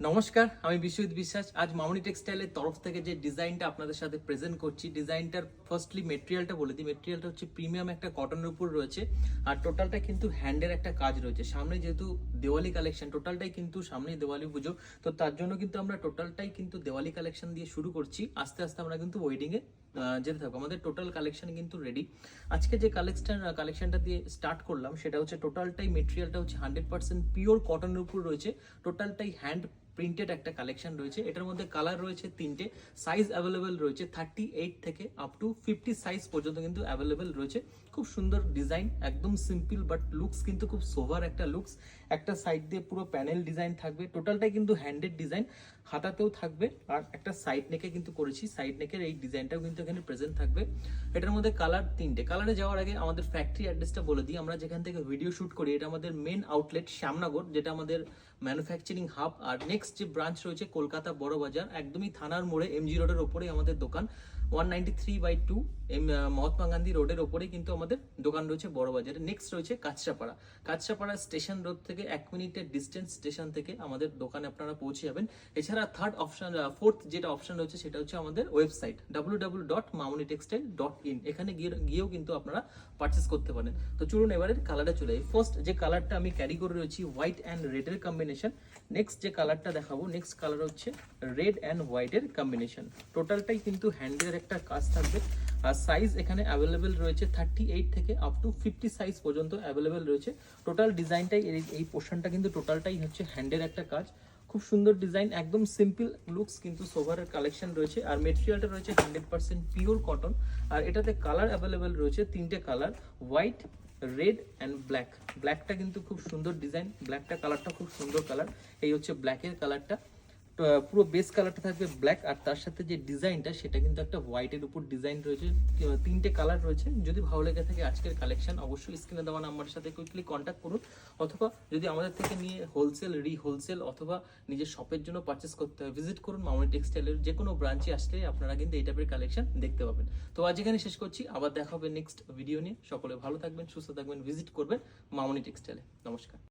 নমস্কার, আমি বিশ্বজিৎ বিশ্বাস। আজ মামনি টেক্সটাইলের তরফ থেকে যে ডিজাইনটা আপনাদের সাথে প্রেজেন্ট করছি, ডিজাইনটার ফার্স্টলি মেটেরিয়ালটা বলে দিই। মেটেরিয়ালটা হচ্ছে প্রিমিয়াম একটা কটনের উপর রয়েছে, আর টোটালটা কিন্তু হ্যান্ডের একটা কাজ রয়েছে। সামনে যেহেতু দেওয়ালি কালেকশন, টোটালটাই কিন্তু সামনে দেওয়ালি পুজো, তো তার জন্য কিন্তু আমরা টোটালটাই কিন্তু দেওয়ালি কালেকশন দিয়ে শুরু করছি। আস্তে আস্তে আমরা কিন্তু ওয়েডিংয়ে যেতে থাকবো। আমাদের টোটাল কালেকশন কিন্তু রেডি। আজকে যে কালেকশনটা দিয়ে স্টার্ট করলাম, সেটা হচ্ছে টোটালটাই মেটেরিয়ালটা হচ্ছে 100% পিওর কটনের উপর রয়েছে। টোটালটাই হ্যান্ড প্রিন্টেড একটা কালেকশন রয়েছে। এটার মধ্যে কালার রয়েছে তিনটে, সাইজ অ্যাভেলেবেল রয়েছে 38 থেকে আপ টু 50 সাইজ পর্যন্ত কিন্তু অ্যাভেলেবেল রয়েছে। খুব সুন্দর ডিজাইন, একদম সিম্পল বাট লুকস কিন্তু খুব সোভার একটা লুকস। একটা সাইড দিয়ে পুরো প্যানেল ডিজাইন থাকবে, টোটালটাই কিন্তু হ্যান্ডেড ডিজাইন, হাতাতেও থাকবে। আর একটা সাইড নেকে কিন্তু করেছি, সাইড নেকের এই ডিজাইনটাও কিন্তু এখানে প্রেজেন্ট থাকবে। এটার মধ্যে কালার তিনটে। কালারে যাওয়ার আগে আমাদের ফ্যাক্টরি অ্যাড্রেসটা বলে দিই। আমরা যেখান থেকে ভিডিও শুট করি, এটা আমাদের মেন আউটলেট শ্যামনগর, যেটা আমাদের ম্যানুফ্যাকচারিং হাব। আর নেক্সট যে ব্রাঞ্চ রয়েছে কলকাতা বড় বাজার, একদমই থানার মোড়ে এমজি রোডের ওপরেই আমাদের দোকান। 193/2 মহাত্মা গান্ধী রোডের ওপরেই কিন্তু আমাদের দোকান রয়েছে বড় বাজারে। নেক্সট রয়েছে কাঁচরাপাড়া। কাঁচরাপাড়া স্টেশন রোড থেকে 1 মিনিটের ডিস্টেন্স, স্টেশন থেকে আমাদের দোকানে আপনারা পৌঁছে যাবেন। এছাড়া ফোর্থ যেটা অপশন রয়েছে, সেটা হচ্ছে আমাদের ওয়েবসাইট www.mamunitextile.in। এখানে গিয়েও কিন্তু আপনারা পারচেস করতে পারেন। তো চলুন এবারে কালারে চলে যাই। ফার্স্ট যে কালারটা আমি ক্যারি করে রয়েছি, হোয়াইট অ্যান্ড রেডের কম্বিনেশন। নেক্সট যে কালারটা দেখাবো, নেক্সট কালার হচ্ছে রেড অ্যান্ড হোয়াইটের কম্বিনেশন। টোটালটাই কিন্তু হ্যান্ডের একটা কাজ থাকবে। আর সাইজ এখানে অ্যাভেলেবেল রয়েছে 38 থেকে আপ টু 50 সাইজ পর্যন্ত অ্যাভেলেবেল রয়েছে। টোটাল ডিজাইনটাই এই পোর্শনটা কিন্তু টোটালটাই হচ্ছে হ্যান্ডের একটা কাজ। খুব সুন্দর ডিজাইন, একদম সিম্পল লুকস কিন্তু সোভারের কালেকশন রয়েছে। আর মেটেরিয়ালটা রয়েছে 100% পিওর কটন। আর এটাতে কালার অ্যাভেলেবেল রয়েছে তিনটে colour, white, red and black. ব্ল্যাকটা কিন্তু খুব সুন্দর ডিজাইন, ব্ল্যাকটা কালারটা খুব সুন্দর কালার। এই হচ্ছে ব্ল্যাকের কালারটা। পুরো বেস কালারটা থাকবে ব্ল্যাক, আর তার সাথে যে ডিজাইনটা সেটা কিন্তু একটা হোয়াইটের উপর ডিজাইন রয়েছে। তিনটে কালার রয়েছে। যদি ভালো লেগে থাকে আজকের কালেকশন, অবশ্যই স্ক্রিনে দেওয়া নাম্বারের সাথে কুইকলি কন্ট্যাক্ট করুন। অথবা যদি আমাদের থেকে নিয়ে হোলসেল অথবা নিজের শপের জন্য পারচেস করতে হয়, ভিজিট করুন মামনি টেক্সটাইলের যে কোনো ব্রাঞ্চে। আসলে আপনারা কিন্তু এই টাইপের কালেকশন দেখতে পাবেন। তো আজ এখানে শেষ করছি, আবার দেখা হবে নেক্সট ভিডিও নিয়ে। সকলে ভালো থাকবেন, সুস্থ থাকবেন, ভিজিট করবেন মামনি টেক্সটাইলে। নমস্কার।